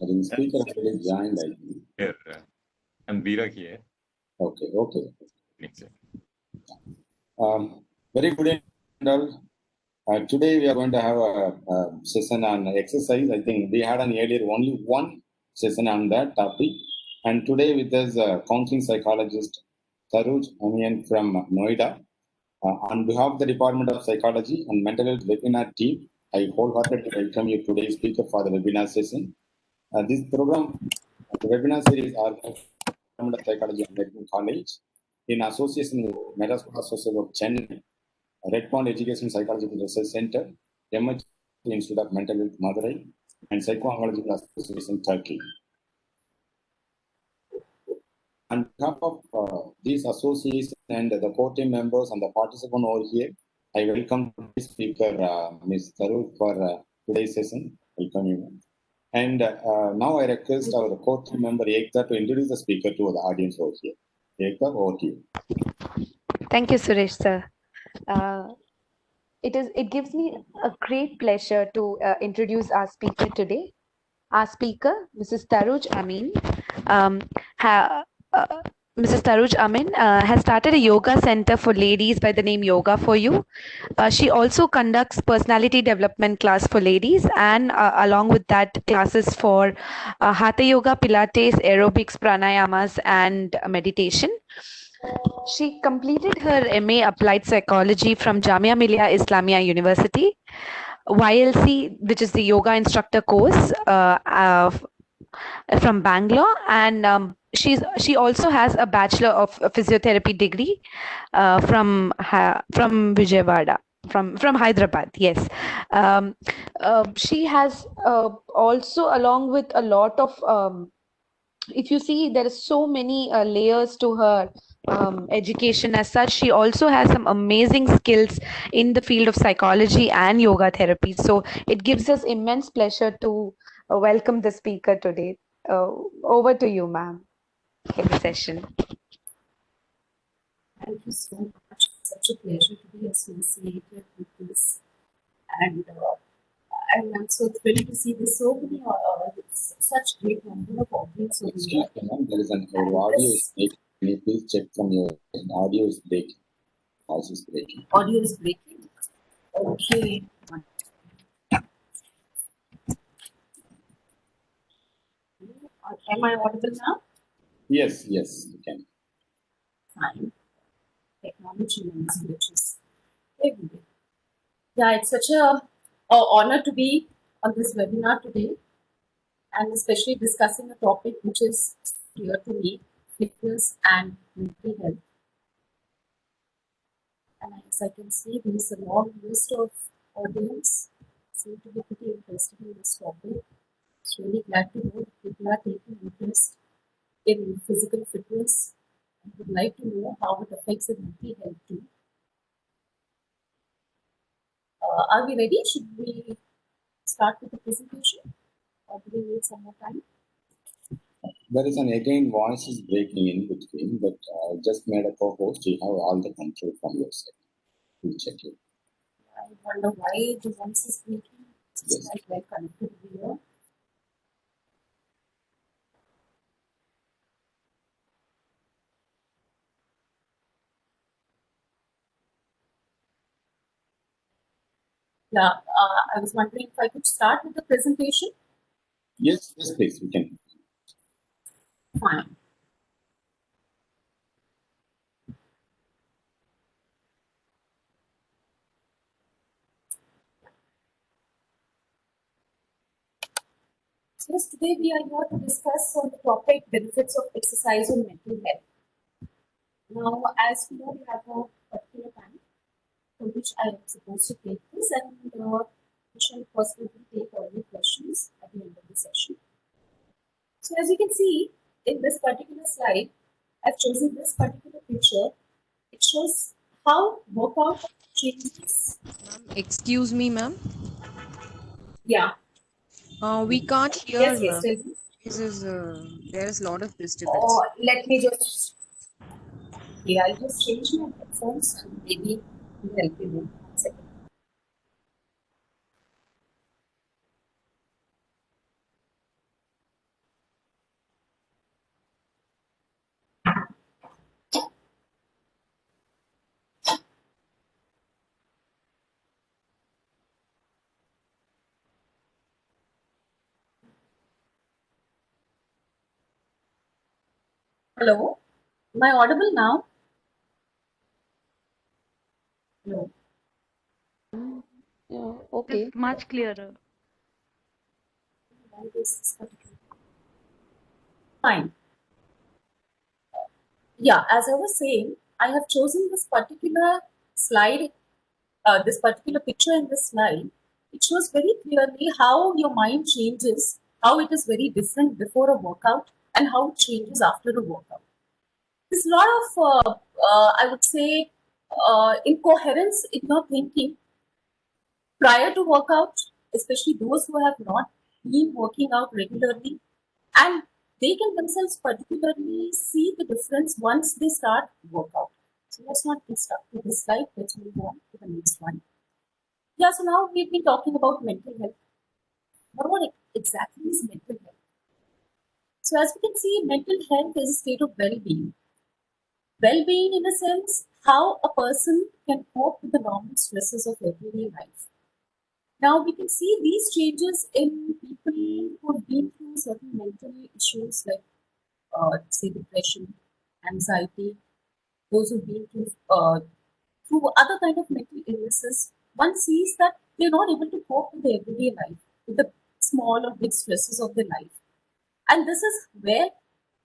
I think speaker already joined, I think. Here, I'm Veera here. Okay. Next. Very good evening, all. Today we are going to have a session on exercise. I think we had an earlier only one session on that topic. And today with us counseling psychologist Taruj Amian from Noida. On behalf of the Department of Psychology and Mental Health webinar team, I wholeheartedly welcome you today's speaker for the webinar session. This program, the webinar series are Department of Psychology and Medical College in association with Metasport Association of Chennai, Red Pond Education Psychological Research Center, MH Institute of Mental Health Madurai, and Psycho-Oncological Association Turkey. On behalf of these associations and the core team members and the participants over here, I welcome today's speaker, Ms. Tharu, for today's session. Welcome you. And now I request our core team member, Ekta, to introduce the speaker to the audience over here. Ekta, over to you. Thank you, Suresh, sir. It gives me a great pleasure to introduce our speaker today. Our speaker, Mrs. Taruj Amin. Mrs. Taruj Amin has started a yoga center for ladies by the name Yoga for You. She also conducts personality development class for ladies, and along with that, classes for Hatha Yoga, Pilates, aerobics, pranayamas, and meditation. She completed her MA Applied Psychology from Jamia Millia Islamia University, YLC, which is the yoga instructor course from Bangalore, and she also has a Bachelor of Physiotherapy degree from Vijayawada. From Hyderabad, yes. She has also, along with a lot of if you see, there are so many layers to her education as such. She also has some amazing skills in the field of psychology and yoga therapy. So it gives us immense pleasure to welcome the speaker today. Over to you, ma'am, for the session. Thank you so much. It's such a pleasure to be associated with this. And I'm so thrilled to see this so many, such great number of audience over here. There is an audio is breaking. Can you please check from your audio is breaking. Voice is breaking. Audio is breaking? Okay. Am I audible now? Yes, you can. Fine. Technology and glitches every day. Yeah, it's such a honor to be on this webinar today, and especially discussing a topic which is dear to me, fitness and mental health. And as I can see, there is a long list of audience seem to be pretty interested in this topic. It's really glad to know that people are taking interest in physical fitness and would like to know how it affects their mental health too. Are we ready? Should we start with the presentation, or do we need some more time? There is again voice is breaking in between, but just made a co-host. You have all the control from your side. We'll check it. I wonder why the voice is breaking. It's quite well connected here. Yeah, I was wondering if I could start with the presentation. Yes, please, we can. Fine. So yes, today we are here to discuss on the topic benefits of exercise on mental health. Now, as we know, we have a particular time for which I am supposed to take this, and we shall possibly take all your questions at the end of the session. So as you can see in this particular slide, I've chosen this particular picture. It shows how workout changes. Excuse me, ma'am. Yeah. We can't hear. Yes, tell me. There is a lot of disturbance. Let me just. Yeah, I'll just change my headphones and maybe it'll help you. 1 second. Hello? Am I audible now? No. Yeah, okay. It's much clearer. Why this particular- Fine. Yeah, as I was saying, I have chosen this particular slide, this particular picture in this slide. It shows very clearly how your mind changes, how it is very different before a workout and how it changes after a workout. There's a lot of, I would say, incoherence in your thinking prior to workout, especially those who have not been working out regularly, and they can themselves particularly see the difference once they start workout. So let's not get stuck to this slide. Let's move on to the next one. Yeah, so now we've been talking about mental health. What exactly is mental health? So as we can see, mental health is a state of well-being. Well-being in a sense, how a person can cope with the normal stresses of everyday life. Now we can see these changes in people who have been through certain mental issues like, say, depression, anxiety, those who've been through other kind of mental illnesses. One sees that they're not able to cope with their everyday life, with the small or big stresses of their life. And this is where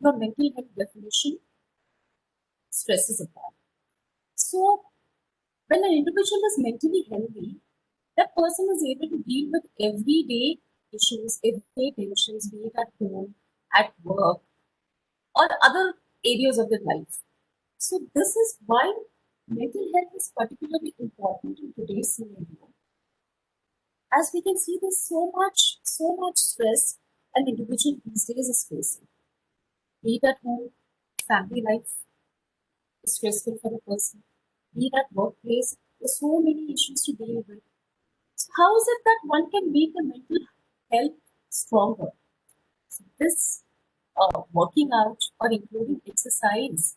your mental health definition stresses upon. So when an individual is mentally healthy, that person is able to deal with everyday issues, everyday tensions, be it at home, at work, or other areas of their life. So this is why mental health is particularly important in today's scenario. As we can see, there's so much stress an individual these days is facing. Be it at home, family life is stressful for the person. Be it at workplace, there's so many issues to deal with. So how is it that one can make the mental health stronger? So this working out or including exercise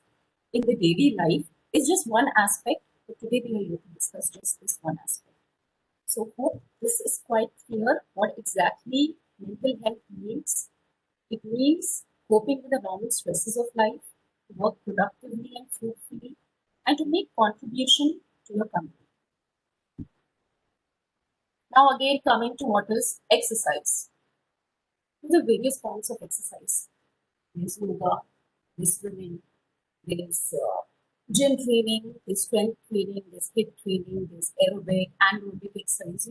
in the daily life is just one aspect, but today we are going to discuss just this one aspect. So hope this is quite clear what exactly mental health means. It means coping with the normal stresses of life, to work productively and fruitfully, and to make contribution to your company. Now again coming to what is exercise. There are various forms of exercise. There's yoga, there's swimming, there's gym training, there's strength training, there's hip training, there's aerobic, anaerobic exercise.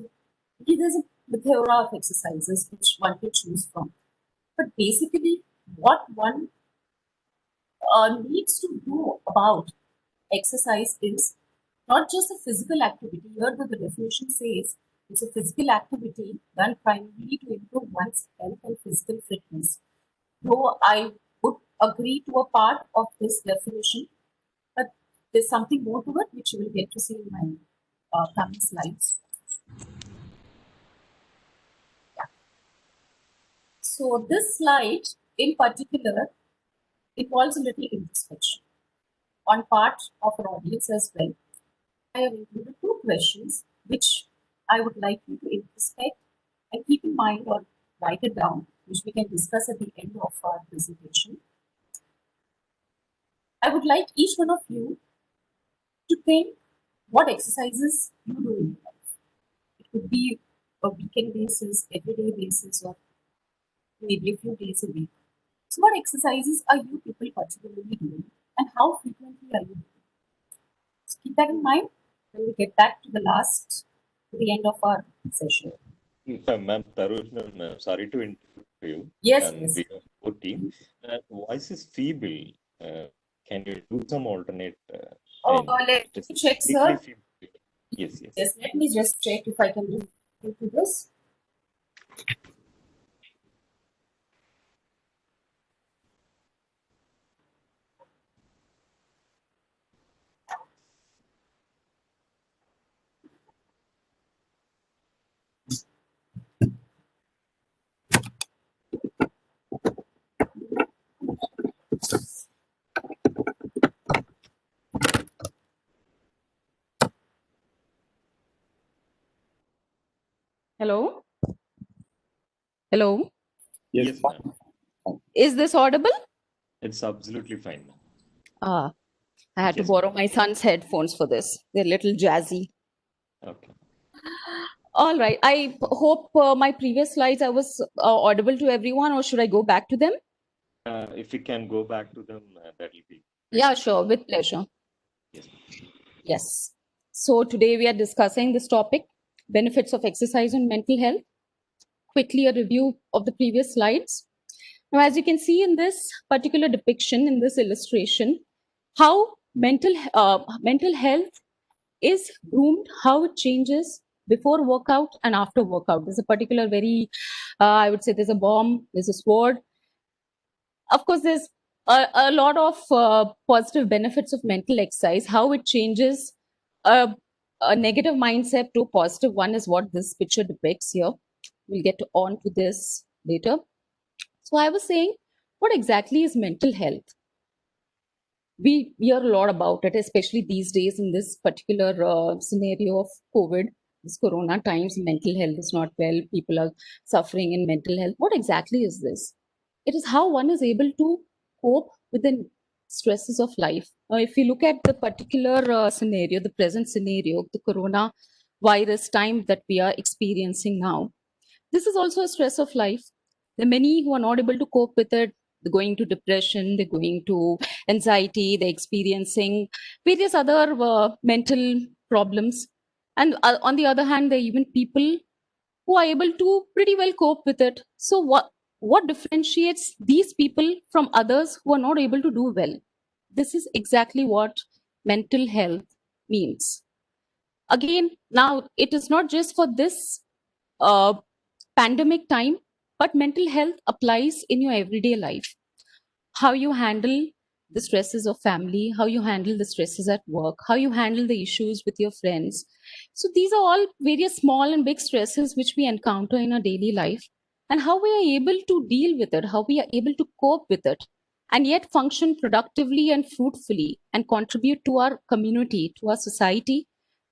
Okay, there's a plethora of exercises which one can choose from. But basically, what one needs to do about exercise is not just a physical activity. Here, the definition says it's a physical activity done primarily to improve one's health and physical fitness. Though I would agree to a part of this definition, but there's something more to it which you will get to see in my coming slides. Yeah. So this slide in particular involves a little introspection on part of our audience as well. I have included two questions which I would like you to introspect and keep in mind or write it down, which we can discuss at the end of our presentation. I would like each one of you to think what exercises you do in your life. It could be a weekend basis, everyday basis, or maybe a few days a week. So, what exercises are you people particularly doing, and how frequently are you doing? So keep that in mind when we get back to the end of our session. Ma'am, Tarushna, ma'am, sorry to interrupt you. Yes, And yes. we have 14. Voice is feeble. Can you do some alternate? Let Just me check, completely sir. feeble. Yes, yes. Yes, let me just check if I can do this. Hello? Hello? Yes, Yes, fine. ma'am. Is this audible? It's absolutely fine, ma'am. I had to Yes, borrow my son's headphones for this. They're a little jazzy. okay. All right. I hope my previous slides I was audible to everyone, or should I go back to them? If we can go back to them, that will be great. Yeah, sure. With pleasure. Yes, ma'am. Yes. So today we are discussing this topic, benefits of exercise on mental health. Quickly a review of the previous slides. Now, as you can see in this particular depiction, in this illustration, how mental health is groomed, how it changes before workout and after workout. There's a particular I would say there's a bomb, there's a sword. Of course, there's a lot of positive benefits of mental exercise, how it changes a negative mindset to a positive one is what this picture depicts here. We'll get on to this later. So I was saying, what exactly is mental health? We hear a lot about it, especially these days in this particular scenario of COVID, this corona times, mental health is not well, people are suffering in mental health. What exactly is this? It is how one is able to cope with the stresses of life. Now, if you look at the particular scenario, the present scenario, the corona virus time that we are experiencing now, this is also a stress of life. There are many who are not able to cope with it. They're going to depression, they're going to anxiety, they're experiencing various other mental problems. And on the other hand, there are even people who are able to pretty well cope with it. So what differentiates these people from others who are not able to do well? This is exactly what mental health means. Again, now it is not just for this pandemic time, but mental health applies in your everyday life. How you handle the stresses of family, how you handle the stresses at work, how you handle the issues with your friends. So these are all various small and big stresses which we encounter in our daily life, and how we are able to deal with it, how we are able to cope with it, and yet function productively and fruitfully and contribute to our community, to our society.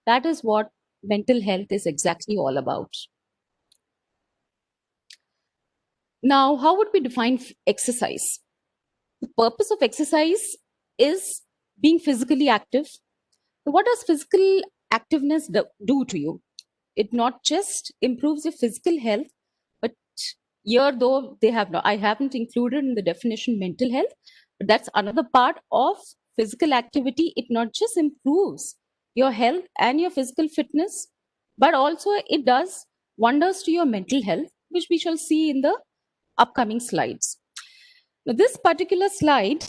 That is what mental health is exactly all about. Now, how would we define exercise? The purpose of exercise is being physically active. So what does physical activeness do to you? It not just improves your physical health, but here, though they have I haven't included in the definition mental health, but that's another part of physical activity. It not just improves your health and your physical fitness, but also it does wonders to your mental health, which we shall see in the upcoming slides. Now, this particular slide,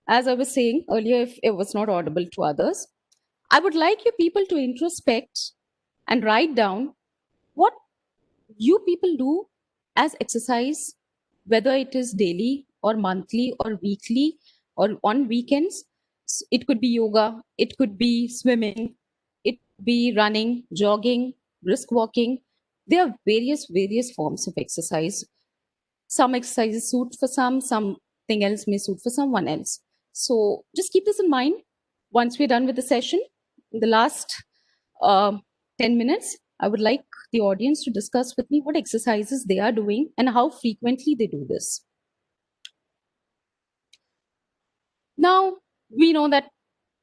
as I was saying earlier, if it was not audible to others, I would like you people to introspect and write down what you people do as exercise, whether it is daily or monthly or weekly or on weekends. It could be yoga, it could be swimming, it could be running, jogging, brisk walking. There are various forms of exercise. Some exercises suit for something else may suit for someone else. So just keep this in mind. Once we're done with the session, in the last 10 minutes, I would like the audience to discuss with me what exercises they are doing and how frequently they do this. Now, we know that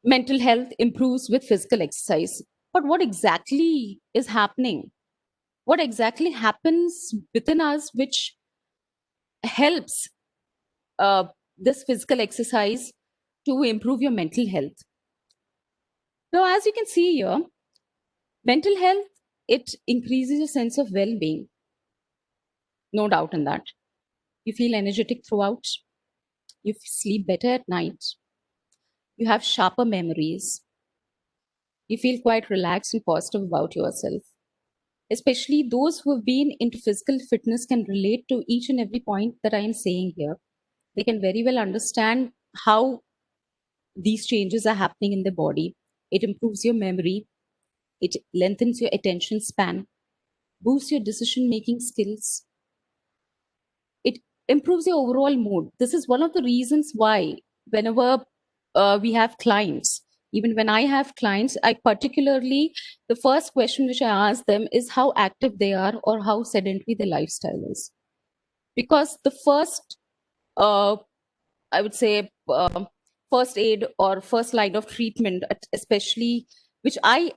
mental health improves with physical exercise, but what exactly is happening? What exactly happens within us which helps this physical exercise to improve your mental health? Now, as you can see here, mental health, it increases your sense of well-being. No doubt in that. You feel energetic throughout. You sleep better at night. You have sharper memories. You feel quite relaxed and positive about yourself. Especially those who have been into physical fitness can relate to each and every point that I am saying here. They can very well understand how these changes are happening in the body. It improves your memory. It lengthens your attention span, boosts your decision-making skills. It improves your overall mood. This is one of the reasons why whenever we have clients, even when I have clients, I particularly, the first question which I ask them is how active they are or how sedentary their lifestyle is. Because the first I would say, first aid or first line of treatment, especially which I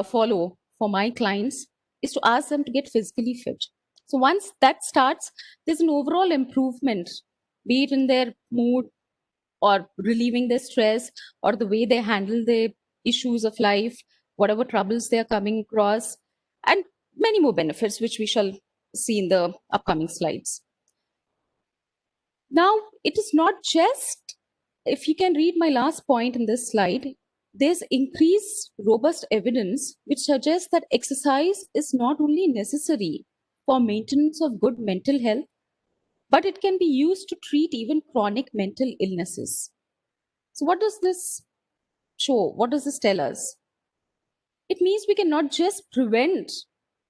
follow for my clients, is to ask them to get physically fit. So once that starts, there's an overall improvement, be it in their mood or relieving their stress or the way they handle the issues of life, whatever troubles they are coming across, and many more benefits, which we shall see in the upcoming slides. Now, it is not just, if you can read my last point in this slide, there's increased robust evidence which suggests that exercise is not only necessary for maintenance of good mental health, but it can be used to treat even chronic mental illnesses. So what does this show? What does this tell us? It means we can not just prevent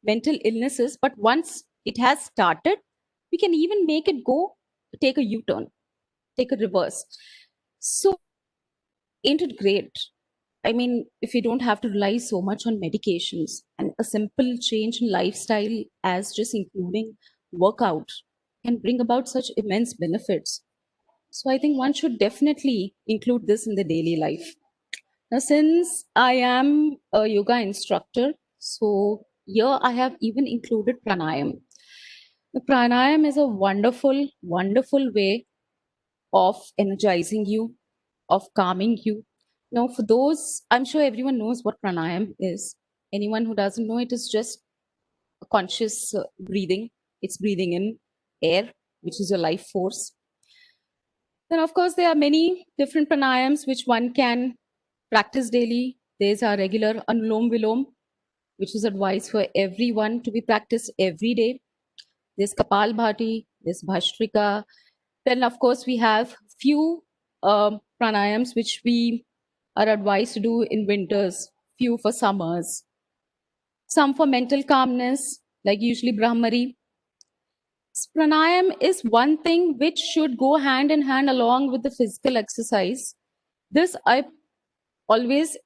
mental illnesses, but once it has started, we can even make it go, take a U-turn, take a reverse. So ain't it great? I mean, if you don't have to rely so much on medications, and a simple change in lifestyle as just including workout can bring about such immense benefits. So I think one should definitely include this in the daily life. Now, since I am a yoga instructor, so here I have even included pranayam. The pranayam is a wonderful, wonderful way of energizing you, of calming you. Now, for those, I'm sure everyone knows what pranayam is. Anyone who doesn't know, it is just a conscious breathing. It's breathing in air, which is your life force. Then, of course, there are many different pranayams which one can practice daily. There's our regular Anulom Vilom, which is advised for everyone to be practiced every day. There's Kapalbhati, there's Bhastrika. Then, of course, we have few pranayams which we are advised to do in winters, few for summers. Some for mental calmness, like usually Brahmari. Pranayam is one thing which should go hand in hand along with the physical exercise. This I always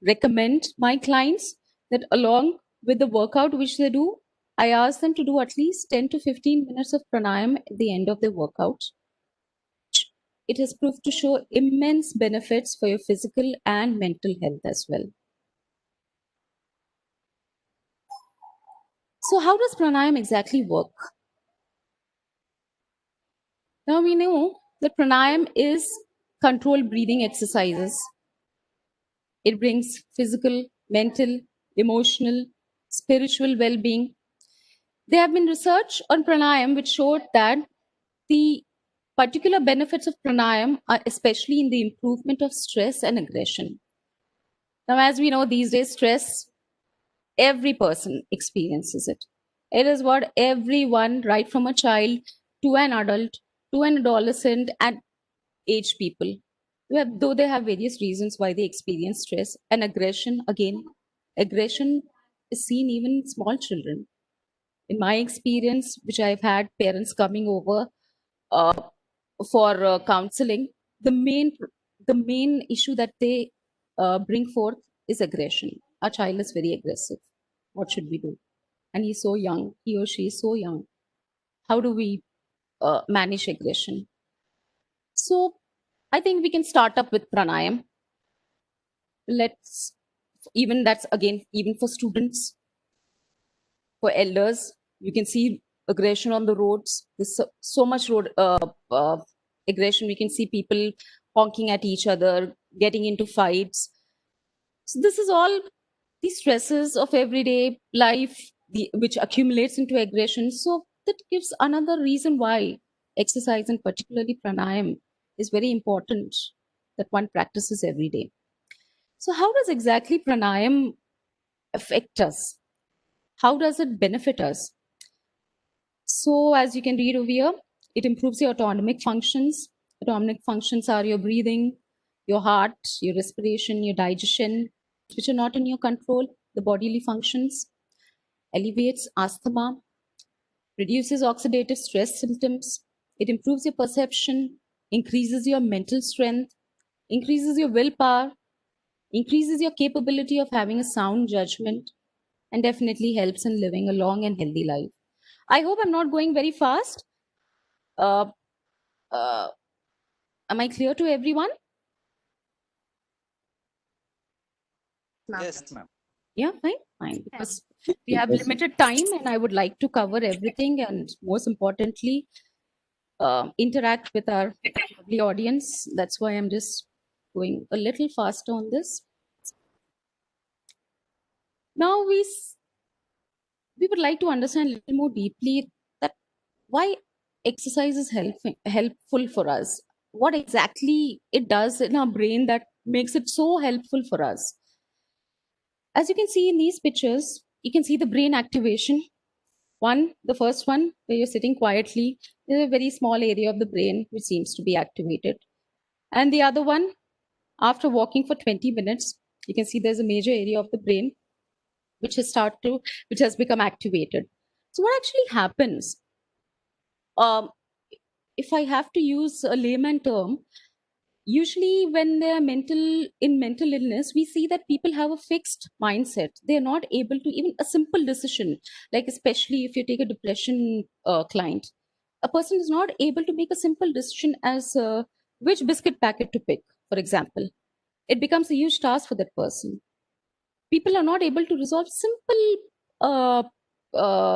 recommend my clients that along with the workout which they do, I ask them to do at least 10 to 15 minutes of pranayam at the end of their workout. It has proved to show immense benefits for your physical and mental health as well. So how does pranayam exactly work? Now we know that pranayam is controlled breathing exercises. It brings physical, mental, emotional, spiritual well-being. There have been research on pranayam which showed that the particular benefits of pranayam are especially in the improvement of stress and aggression. Now, as we know, these days, stress, every person experiences it. It is what everyone, right from a child to an adult, to an adolescent, and aged people, though they have various reasons why they experience stress and aggression. Again, aggression is seen even in small children. In my experience, which I've had parents coming over for counseling, the main issue that they bring forth is aggression. Our child is very aggressive. What should we do? And he's so young, he or she is so young. How do we manage aggression? So I think we can start up with pranayam. That's again, even for students, for elders, you can see aggression on the roads. There's so much road aggression. We can see people honking at each other, getting into fights. So this is all the stresses of everyday life, which accumulates into aggression. So that gives another reason why exercise, and particularly pranayam, is very important that one practices every day. So how does exactly pranayam affect us? How does it benefit us? So as you can read over here, it improves your autonomic functions. Autonomic functions are your breathing, your heart, your respiration, your digestion, which are not in your control, the bodily functions. Alleviates asthma, reduces oxidative stress symptoms. It improves your perception, increases your mental strength, increases your willpower, increases your capability of having a sound judgment, and definitely helps in living a long and healthy life. I hope I'm not going very fast. Am I clear to everyone? Yes, ma'am. Yeah, fine. Because we have Yes. limited time and I would like to cover everything and most importantly, interact with our lovely audience. That's why I'm just going a little faster on this. Now we would like to understand a little more deeply that why exercise is helpful for us. What exactly it does in our brain that makes it so helpful for us. As you can see in these pictures, you can see the brain activation. The first one, where you're sitting quietly, there's a very small area of the brain which seems to be activated. And the other one, after walking for 20 minutes, you can see there's a major area of the brain which has become activated. So what actually happens? If I have to use a layman term, usually when they're in mental illness, we see that people have a fixed mindset. They're not able to even a simple decision, like especially if you take a depression client, a person is not able to make a simple decision as which biscuit packet to pick, for example. It becomes a huge task for that person. People are not able to resolve simple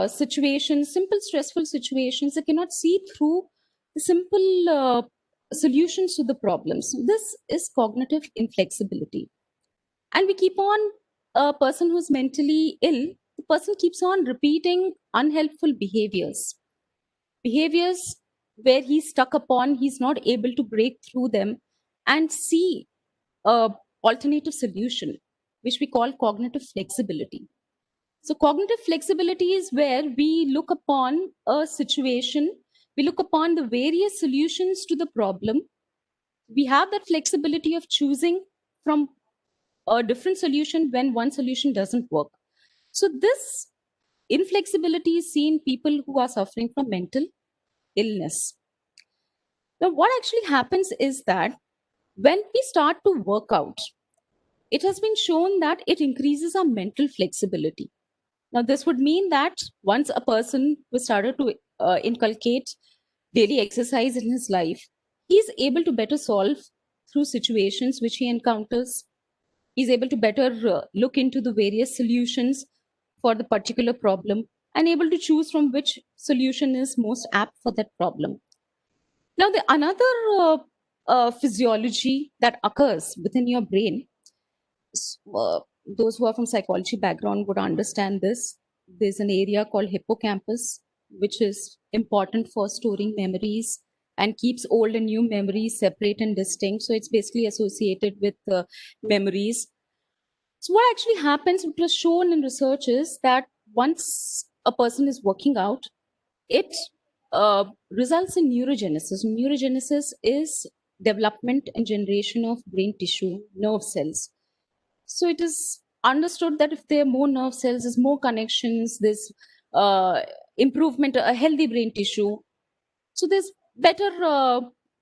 situations, simple stressful situations. They cannot see through the simple solutions to the problems. This is cognitive inflexibility. And we keep on, a person who's mentally ill, the person keeps on repeating unhelpful behaviors where he's stuck upon, he's not able to break through them and see a alternative solution, which we call cognitive flexibility. So cognitive flexibility is where we look upon a situation, we look upon the various solutions to the problem. We have that flexibility of choosing from a different solution when one solution doesn't work. So this inflexibility is seen in people who are suffering from mental illness. Now, what actually happens is that when we start to work out, it has been shown that it increases our mental flexibility. Now, this would mean that once a person was started to inculcate daily exercise in his life, he's able to better solve through situations which he encounters. He's able to better look into the various solutions for the particular problem and able to choose from which solution is most apt for that problem. Now, the another physiology that occurs within your brain, those who are from psychology background would understand this. There's an area called hippocampus, which is important for storing memories and keeps old and new memories separate and distinct. So it's basically associated with memories. So what actually happens, what was shown in research is that once a person is working out, it results in neurogenesis. Neurogenesis is development and generation of brain tissue, nerve cells. So it is understood that if there are more nerve cells, there's more connections, there's improvement, a healthy brain tissue. So there's better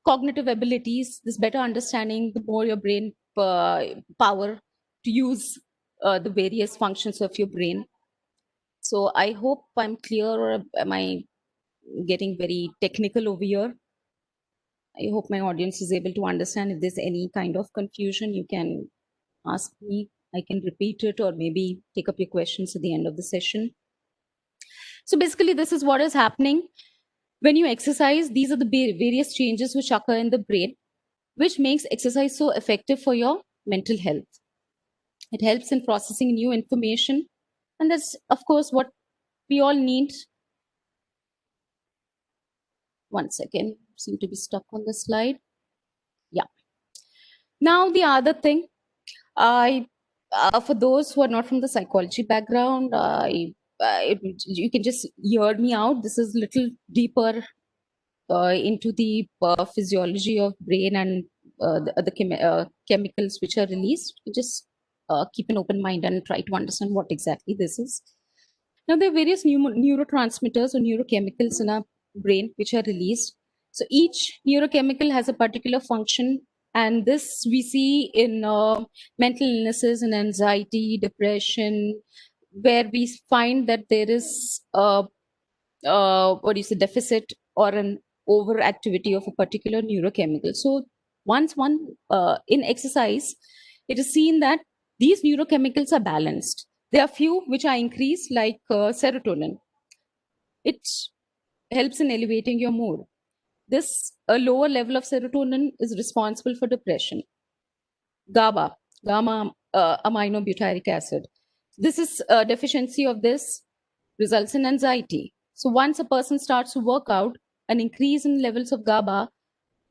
cognitive abilities, there's better understanding, the more your brain power to use the various functions of your brain. So I hope I'm clear, or am I getting very technical over here? I hope my audience is able to understand. If there's any kind of confusion, you can ask me. I can repeat it or maybe take up your questions at the end of the session. So basically, this is what is happening. When you exercise, these are the various changes which occur in the brain, which makes exercise so effective for your mental health. It helps in processing new information. And that's, of course, what we all need. One second, seem to be stuck on the slide. Yeah. Now, the other thing, for those who are not from the psychology background, you can just hear me out. This is a little deeper into the physiology of brain and the chemicals which are released. Just keep an open mind and try to understand what exactly this is. Now, there are various neurotransmitters or neurochemicals in our brain which are released. So each neurochemical has a particular function, and this we see in mental illnesses and anxiety, depression, where we find that there is deficit or an overactivity of a particular neurochemical. So once in exercise, it is seen that these neurochemicals are balanced. There are few which are increased, like serotonin. It helps in elevating your mood. This a lower level of serotonin is responsible for depression. GABA, gamma aminobutyric acid. This is a deficiency of this results in anxiety. So once a person starts to work out, an increase in levels of GABA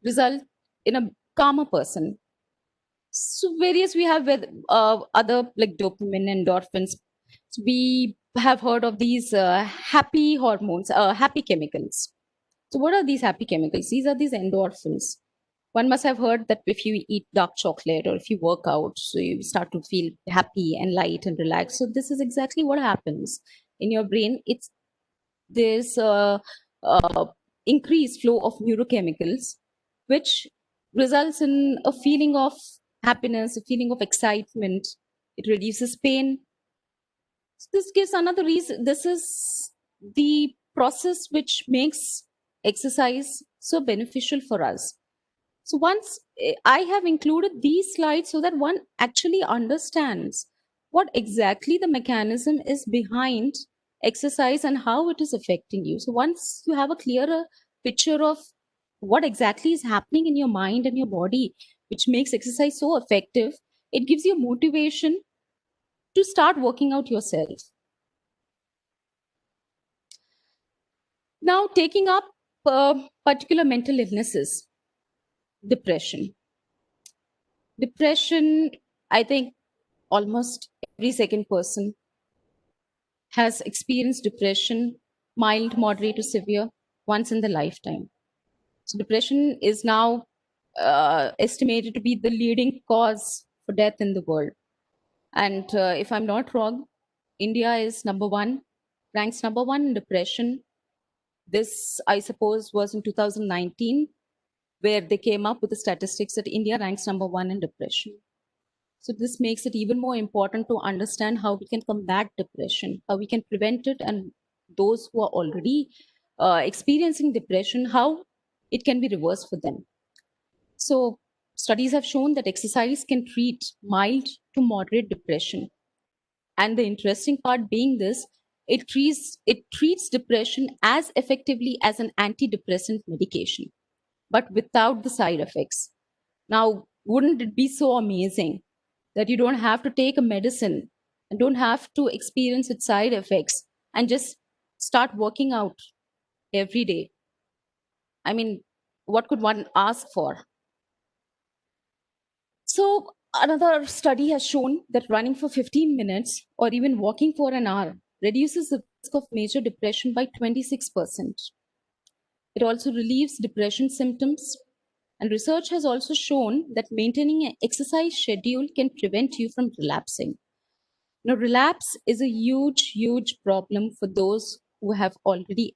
result in a calmer person. So various we have with other like dopamine, endorphins. So we have heard of these happy hormones, happy chemicals. So what are these happy chemicals? These are these endorphins. One must have heard that if you eat dark chocolate or if you work out, so you start to feel happy and light and relaxed. So this is exactly what happens in your brain. It's there's a increased flow of neurochemicals, which results in a feeling of happiness, a feeling of excitement. It reduces pain. So this gives another reason. This is the process which makes exercise so beneficial for us. So once I have included these slides so that one actually understands what exactly the mechanism is behind exercise and how it is affecting you. So once you have a clearer picture of what exactly is happening in your mind and your body, which makes exercise so effective, it gives you motivation to start working out yourself. Now, taking up particular mental illnesses, depression. Depression, I think almost every second person has experienced depression, mild, moderate, to severe, once in the lifetime. So depression is now estimated to be the leading cause for death in the world. And if I'm not wrong, India is ranks number one in depression. This, I suppose, was in 2019, where they came up with the statistics that India ranks number one in depression. So this makes it even more important to understand how we can combat depression, how we can prevent it, and those who are already experiencing depression, how it can be reversed for them. So studies have shown that exercise can treat mild to moderate depression. And the interesting part being this, it treats depression as effectively as an antidepressant medication, but without the side effects. Now, wouldn't it be so amazing that you don't have to take a medicine and don't have to experience its side effects and just start working out every day? I mean, what could one ask for? So another study has shown that running for 15 minutes or even walking for an hour reduces the risk of major depression by 26%. It also relieves depression symptoms. And research has also shown that maintaining an exercise schedule can prevent you from relapsing. Now, relapse is a huge, huge problem for those who have already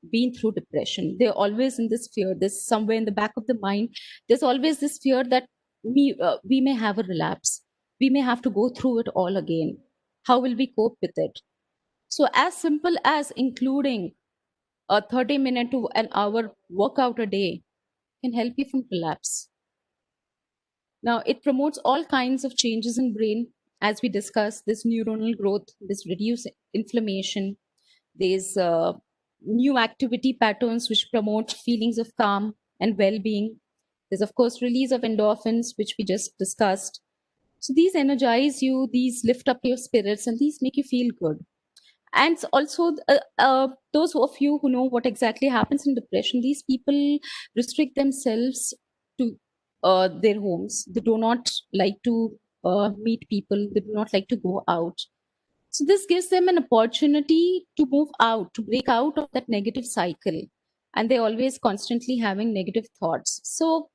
been through depression. They're always in this fear. There's somewhere in the back of the mind, there's always this fear that we may have a relapse. We may have to go through it all again. How will we cope with it? So as simple as including a 30-minute to an hour workout a day can help you from relapse. Now, it promotes all kinds of changes in brain. As we discussed, this neuronal growth, this reduced inflammation, there's new activity patterns which promote feelings of calm and well-being. There's, of course, release of endorphins, which we just discussed. So these energize you, these lift up your spirits, and these make you feel good. And also, those of you who know what exactly happens in depression, these people restrict themselves to their homes. They do not like to meet people. They do not like to go out. So this gives them an opportunity to move out, to break out of that negative cycle. And they're always constantly having negative thoughts. So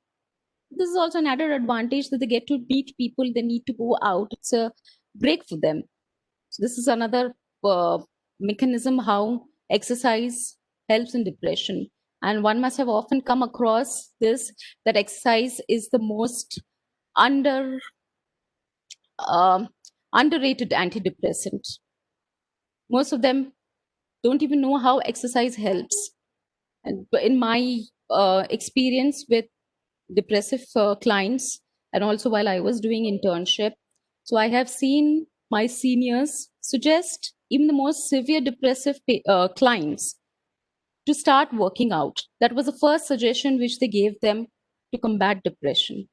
this is also an added advantage that they get to meet people. They need to go out. It's a break for them. So this is another mechanism how exercise helps in depression. And one must have often come across this, that exercise is the most underrated antidepressant. Most of them don't even know how exercise helps. And in my experience with depressive clients, and also while I was doing internship, so I have seen my seniors suggest even the most severe depressive clients to start working out. That was the first suggestion which they gave them to combat depression.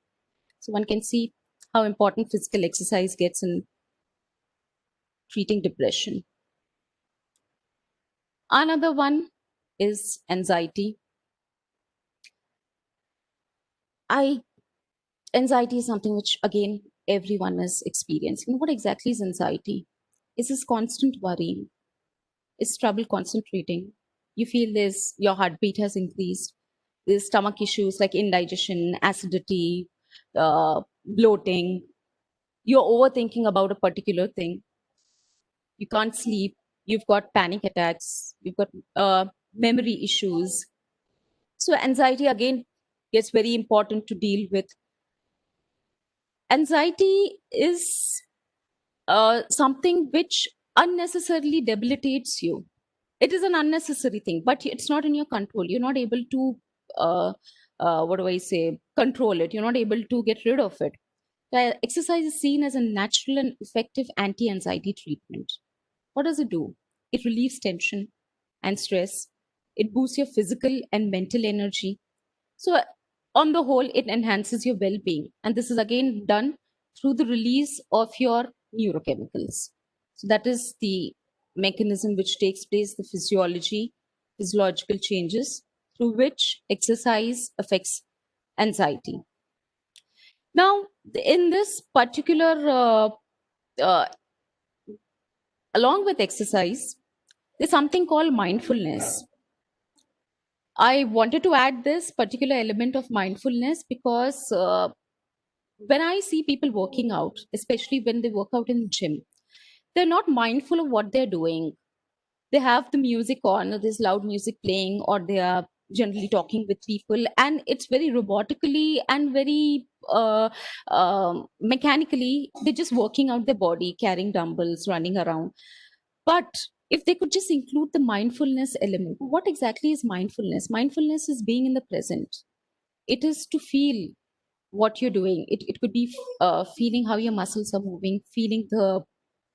So one can see how important physical exercise gets in treating depression. Another one is anxiety. Anxiety is something which again everyone is experiencing. What exactly is anxiety? It's this constant worry. It's trouble concentrating. You feel this, your heartbeat has increased. There's stomach issues like indigestion, acidity, bloating. You're overthinking about a particular thing. You can't sleep. You've got panic attacks. You've got memory issues. So anxiety again gets very important to deal with. Anxiety is something which unnecessarily debilitates you. It is an unnecessary thing, but it's not in your control. You're not able to, what do I say, control it. You're not able to get rid of it. Exercise is seen as a natural and effective anti anxiety treatment. What does it do? It relieves tension and stress, it boosts your physical and mental energy. So, on the whole, it enhances your well being. And this is again done through the release of your neurochemicals. So, that is the mechanism which takes place, the physiological changes through which exercise affects anxiety. Now, in this particular, along with exercise, there's something called mindfulness. I wanted to add this particular element of mindfulness because when I see people working out, especially when they work out in the gym, they're not mindful of what they're doing. They have the music on, or there's loud music playing, or they are generally talking with people, and it's very robotically and very mechanically. They're just working out their body, carrying dumbbells, running around. But if they could just include the mindfulness element, what exactly is mindfulness? Mindfulness is being in the present. It is to feel what you're doing. It could be feeling how your muscles are moving, feeling the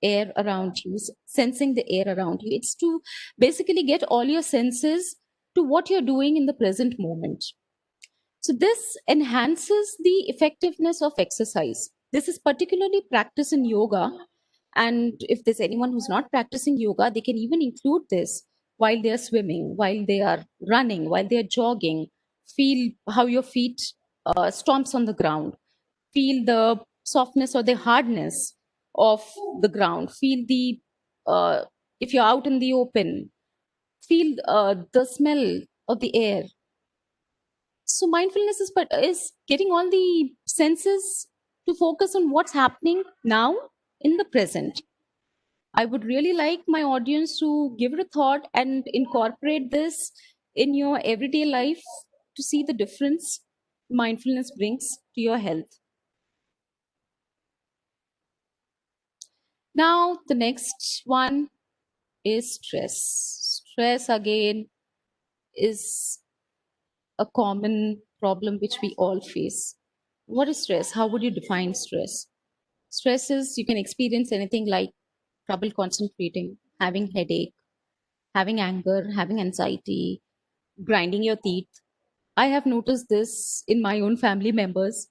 air around you, sensing the air around you. It's to basically get all your senses to what you're doing in the present moment. So this enhances the effectiveness of exercise. This is particularly practiced in yoga. And if there's anyone who's not practicing yoga, they can even include this while they're swimming, while they are running, while they're jogging. Feel how your feet stomps on the ground. Feel the softness or the hardness of the ground. Feel the, if you're out in the open, feel the smell of the air. So mindfulness is getting all the senses to focus on what's happening now in the present. I would really like my audience to give it a thought and incorporate this in your everyday life to see the difference mindfulness brings to your health. Now, the next one is stress. Stress, again, is a common problem which we all face. What is stress? How would you define stress? Stress is you can experience anything like trouble concentrating, having headache, having anger, having anxiety, grinding your teeth. I have noticed this in my own family members.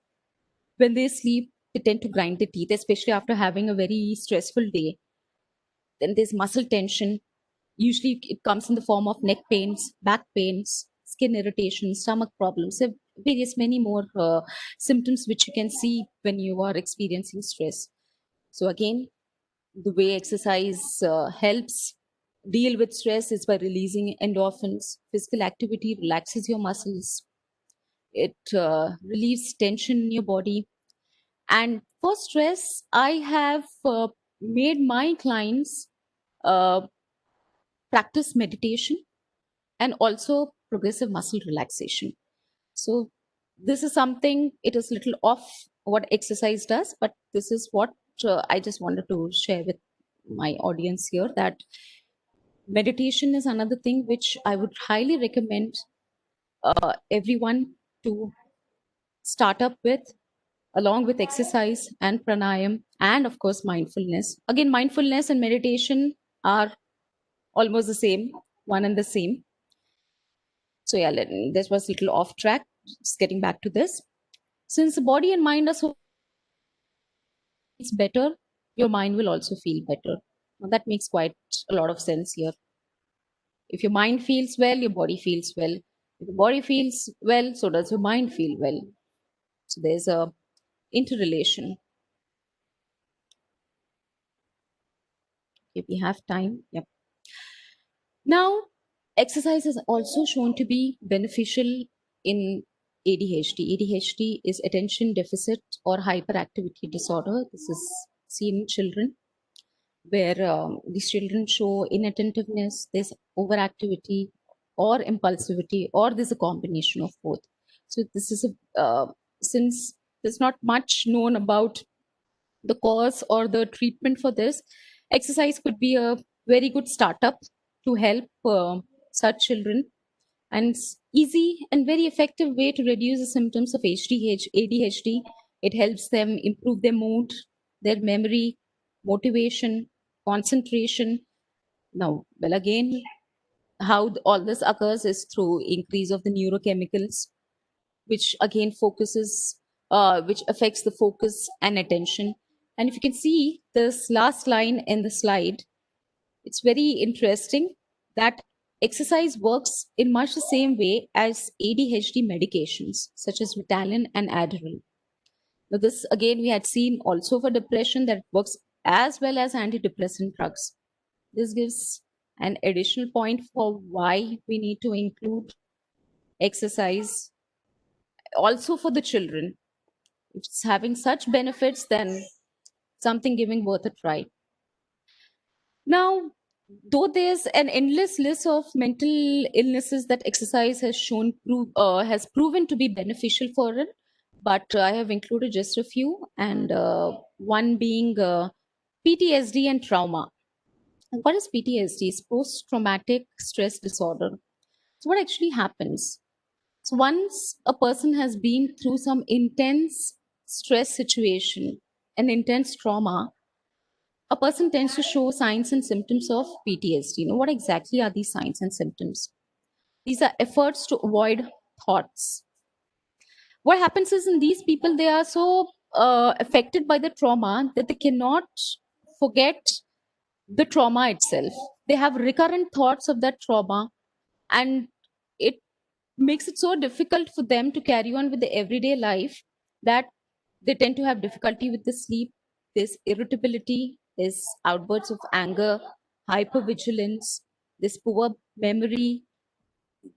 When they sleep, they tend to grind their teeth, especially after having a very stressful day. Then there's muscle tension. Usually it comes in the form of neck pains, back pains, skin irritation, stomach problems, various many more symptoms which you can see when you are experiencing stress. So again, the way exercise helps deal with stress is by releasing endorphins. Physical activity relaxes your muscles. It relieves tension in your body. And for stress, I have made my clients practice meditation and also progressive muscle relaxation. So this is something, it is little off what exercise does, but this is what I just wanted to share with my audience here, that meditation is another thing which I would highly recommend everyone to start up with, along with exercise and pranayam, and of course, mindfulness. Again, mindfulness and meditation are almost the same, one and the same. So yeah, this was a little off track. Just getting back to this. Since the body and mind are so it's better, your mind will also feel better. Now, that makes quite a lot of sense here. If your mind feels well, your body feels well. If your body feels well, so does your mind feel well. So there's a interrelation. If we have time, yep. Now, exercise is also shown to be beneficial in ADHD. ADHD is attention deficit or hyperactivity disorder. This is seen in children, where these children show inattentiveness, there's overactivity or impulsivity, or there's a combination of both. So this is since there's not much known about the cause or the treatment for this, exercise could be a very good startup to help such children, and easy and very effective way to reduce the symptoms of ADHD. It helps them improve their mood, their memory, motivation, concentration. Now, well, again, how all this occurs is through increase of the neurochemicals, which again which affects the focus and attention. And if you can see this last line in the slide, it's very interesting that exercise works in much the same way as ADHD medications, such as Ritalin and Adderall. Now, this again, we had seen also for depression that works as well as antidepressant drugs. This gives an additional point for why we need to include exercise also for the children. If it's having such benefits, then something giving worth a try. Now, though there's an endless list of mental illnesses that exercise has has proven to be beneficial for it, but I have included just a few, and one being PTSD and trauma. And what is PTSD? It's post-traumatic stress disorder. So what actually happens? So once a person has been through some intense stress situation, an intense trauma, a person tends to show signs and symptoms of PTSD. Now, what exactly are these signs and symptoms? These are efforts to avoid thoughts. What happens is in these people, they are so affected by the trauma that they cannot forget the trauma itself. They have recurrent thoughts of that trauma, and it makes it so difficult for them to carry on with the everyday life that they tend to have difficulty with the sleep. There's irritability, there's outbursts of anger, hypervigilance, there's poor memory,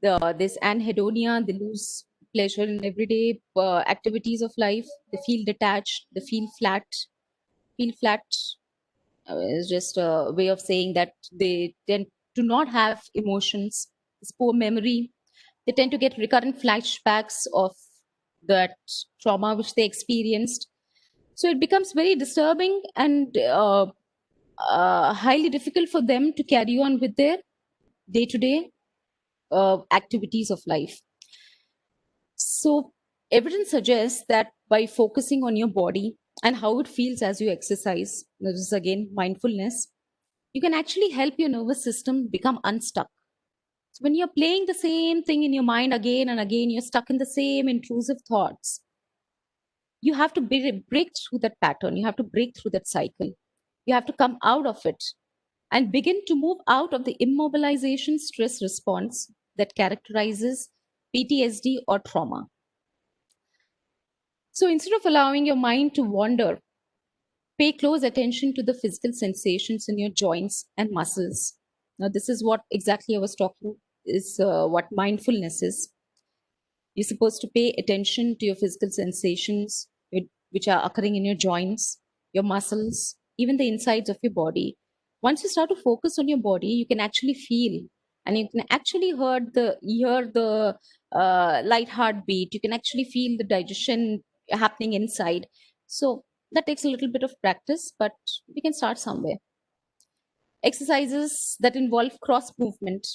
there's anhedonia, they lose pleasure in everyday activities of life, they feel detached, they feel flat. Feel flat is just a way of saying that they tend to not have emotions, there's poor memory, they tend to get recurrent flashbacks of that trauma which they experienced. So it becomes very disturbing and highly difficult for them to carry on with their day-to-day activities of life. So evidence suggests that by focusing on your body and how it feels as you exercise, this is again mindfulness, you can actually help your nervous system become unstuck. So when you're playing the same thing in your mind again and again, you're stuck in the same intrusive thoughts. You have to break through that pattern. You have to break through that cycle. You have to come out of it and begin to move out of the immobilization stress response that characterizes PTSD or trauma. So instead of allowing your mind to wander, pay close attention to the physical sensations in your joints and muscles. Now, this is what exactly I was talking is what mindfulness is. You're supposed to pay attention to your physical sensations, which are occurring in your joints, your muscles, even the insides of your body. Once you start to focus on your body, you can actually feel, and you can actually hear the light heartbeat. You can actually feel the digestion happening inside. So that takes a little bit of practice, but we can start somewhere. Exercises that involve cross movement.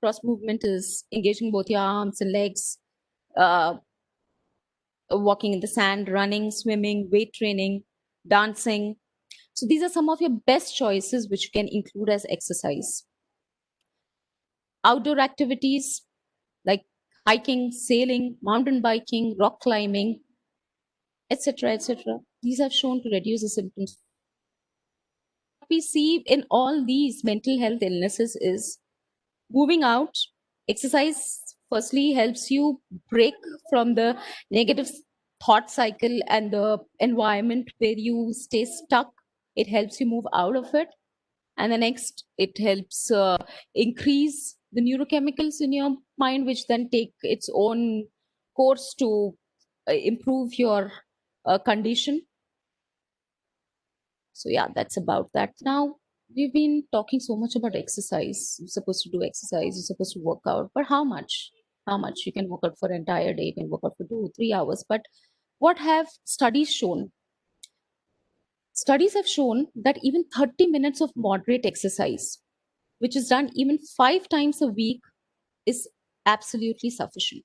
Cross movement is engaging both your arms and legs, uh, walking in the sand, running, swimming, weight training, dancing. So these are some of your best choices which you can include as exercise. Outdoor activities like hiking, sailing, mountain biking, rock climbing, etc., etc. These have shown to reduce the symptoms. What we see in all these mental health illnesses is moving out. Exercise firstly helps you break from the negative thought cycle and the environment where you stay stuck. It helps you move out of it. And the next, it helps increase the neurochemicals in your mind, which then take its own course to improve your condition. So yeah, that's about that. Now, we've been talking so much about exercise. You're supposed to do exercise, you're supposed to work out, but how much? How much? You can work out for an entire day, you can work out for 2 3 hours. But what have studies shown? Studies have shown that even 30 minutes of moderate exercise, which is done even 5 times a week, is absolutely sufficient.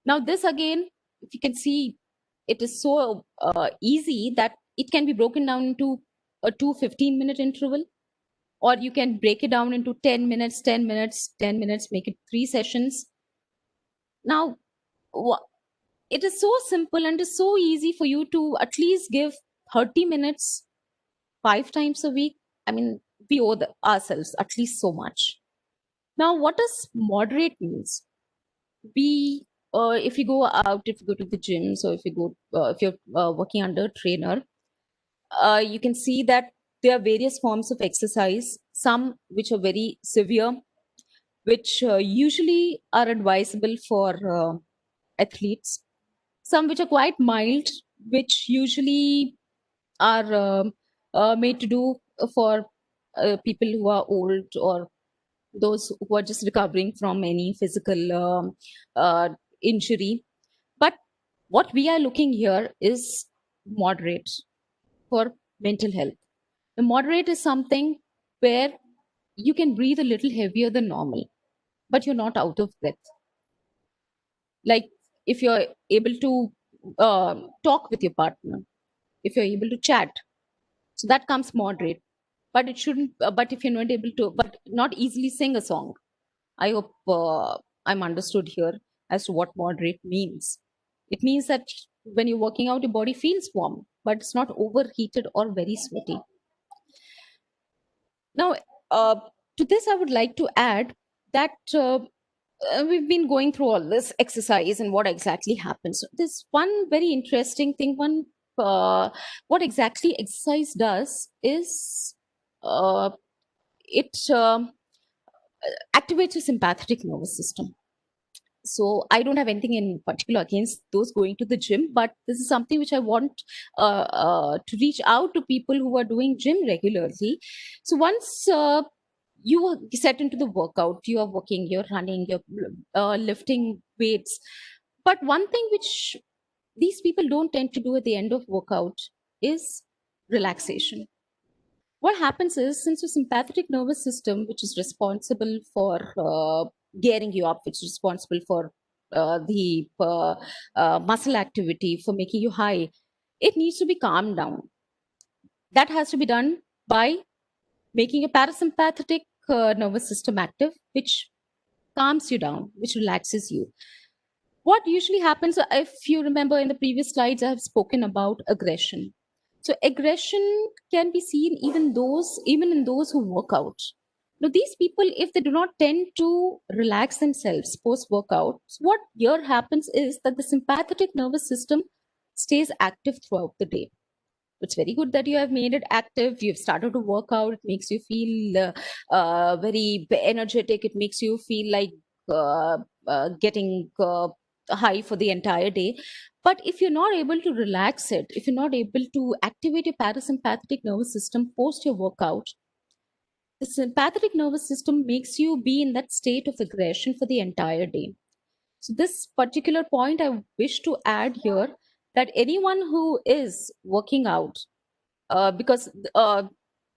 Now, this again, if you can see, it is so easy that it can be broken down into a 2 15-minute interval, or you can break it down into 10 minutes, 10 minutes, 10 minutes, make it 3 sessions. Now, it is so simple and it's so easy for you to at least give 30 minutes 5 times a week. I mean, we owe ourselves at least so much. Now, what does moderate means? We, if you go out, if you go to the gym, so if you go, if you're working under a trainer, you can see that there are various forms of exercise, some which are very severe, which usually are advisable for athletes, some which are quite mild, which usually are made to do for people who are old or those who are just recovering from any physical injury. But what we are looking here is moderate for mental health. The moderate is something where you can breathe a little heavier than normal, but you're not out of breath. Like if you're able to talk with your partner, if you're able to chat, so that comes moderate. But it shouldn't. But if you're not able to, but not easily sing a song. I hope I'm understood here as to what moderate means. It means that when you're working out, your body feels warm, but it's not overheated or very sweaty. Now, to this, I would like to add that we've been going through all this exercise and what exactly happens. So there's one very interesting thing. What exactly exercise does is it activates your sympathetic nervous system. So I don't have anything in particular against those going to the gym, but this is something which I want to reach out to people who are doing gym regularly. So once you set into the workout, you are working, you're running, you're lifting weights. But one thing which these people don't tend to do at the end of workout is relaxation. What happens is, since your sympathetic nervous system, which is responsible for gearing you up, which is responsible for the muscle activity, for making you high, it needs to be calmed down. That has to be done by making a parasympathetic nervous system active, which calms you down, which relaxes you. What usually happens, if you remember in the previous slides, I have spoken about aggression. So aggression can be seen even in those who work out. Now, these people, if they do not tend to relax themselves post workout, what here happens is that the sympathetic nervous system stays active throughout the day. It's very good that you have made it active. You've started to work out. It makes you feel very energetic. It makes you feel like getting high for the entire day. But if you're not able to relax it, if you're not able to activate your parasympathetic nervous system post your workout, the sympathetic nervous system makes you be in that state of aggression for the entire day. So this particular point I wish to add here, that anyone who is working out, because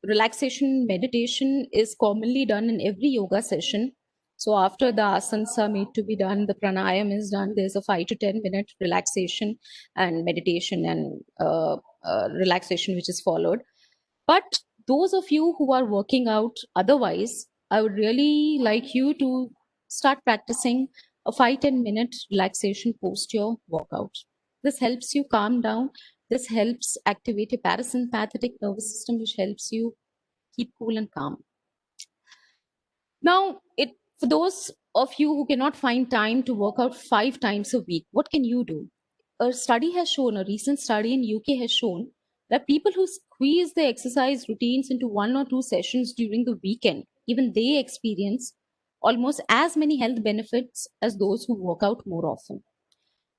relaxation meditation is commonly done in every yoga session, So after the asanas are made to be done, the pranayam is done. There's a 5 to 10 minute relaxation and meditation and relaxation which is followed. But those of you who are working out otherwise, I would really like you to start practicing a 5-10 minute relaxation post your workout. This helps you calm down. This helps activate your parasympathetic nervous system, which helps you keep cool and calm. Now, for those of you who cannot find time to work out 5 times a week, what can you do? A recent study in UK has shown that people who squeeze their exercise routines into 1 or 2 sessions during the weekend, even they experience almost as many health benefits as those who work out more often.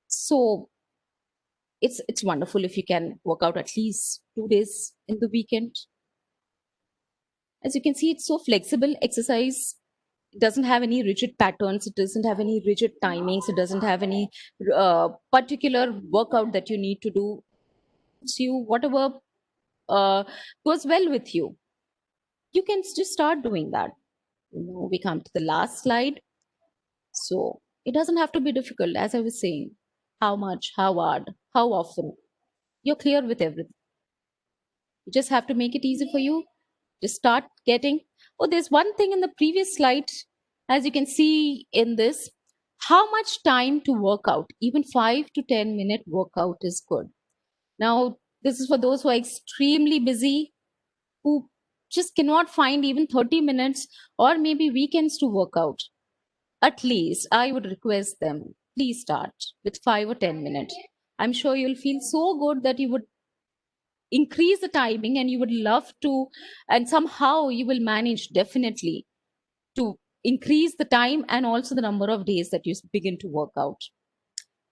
So it's wonderful if you can work out at least 2 days in the weekend. As you can see, it's so flexible. Exercise doesn't have any rigid patterns. It doesn't have any rigid timings. It doesn't have any particular workout that you need to do. It's you, whatever goes well with you. You can just start doing that. We come to the last slide. So it doesn't have to be difficult. As I was saying, how much, how hard, how often. You're clear with everything. You just have to make it easy for you. Just start getting. Oh, there's one thing in the previous slide. As you can see in this, how much time to work out? Even 5 to 10 minute workout is good. Now, this is for those who are extremely busy, who just cannot find even 30 minutes or maybe weekends to work out. At least I would request them, please start with 5 or 10 minutes. I'm sure you'll feel so good that you would increase the timing and you would love to, and somehow you will manage definitely to increase the time and also the number of days that you begin to work out.